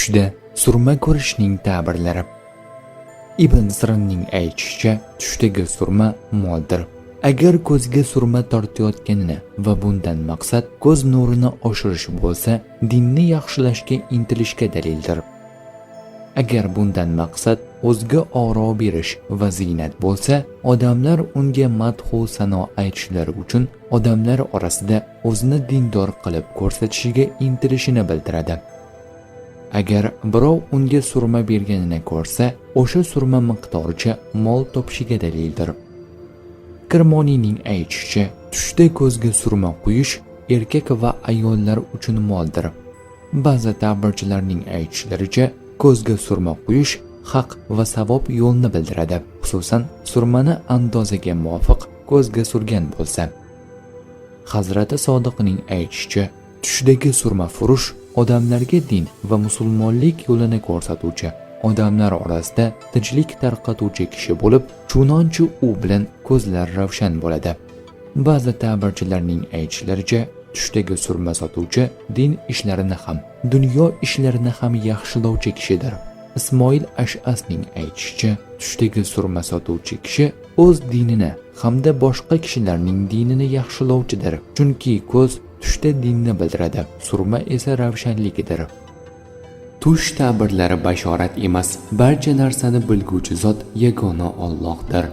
tushda surma ko'rishning ta'birlari. Ibn Sirinning aytishicha, tushdagi surma moldir. Agar ko'zga surma tortayotganini va bundan maqsad ko'z nurini oshirish bo'lsa, dinni yaxshilashga intilishga dalildir. Agar bundan maqsad o'zga oro berish va ziynat bo'lsa, odamlar unga madhu sano aytishlari uchun odamlar orasida o'zini dindor qilib ko'rsatishiga intilishini bildiradi. Agar birov unga surma berganini ko'rsa, o'sha surma miqdoricha mol topishiga dalildir. Kirmoniyning aytishicha, tushda ko'zga surma quyish erkak va ayollar uchun moldir. Ba'zi ta'birchilarning aytishlaricha, ko'zga surma quyish haq va savob yo'lni bildiradi, xususan surmani andozaga muvofiq ko'zga surgan bo'lsa. Hazrati Sodiqning aytishicha, tushdagi surma furush odamlarga din va musulmonlik yo'lini ko'rsatuvchi, odamlar orasida tinchlik tarqatuvchi kishi bo'lib, chunonchi u bilan ko'zlar ravshan bo'ladi. Ba'zi ta'birchilarning aytishlaricha, tushdagi surma sotuvchi din ishlarini ham, dunyo ishlarini ham yaxshilovchi kishidir. Ismoil Ash'asning aytishicha, tushdagi surma sotuvchi kishi o'z dinini hamda boshqa kishilarning dinini yaxshilovchidir. Chunki ko'z tushda dinni bildiradi, surma esa ravshanligidir. Tush ta'birlari bashorat emas, barcha narsani bilguvchi zot yagona Allohdir.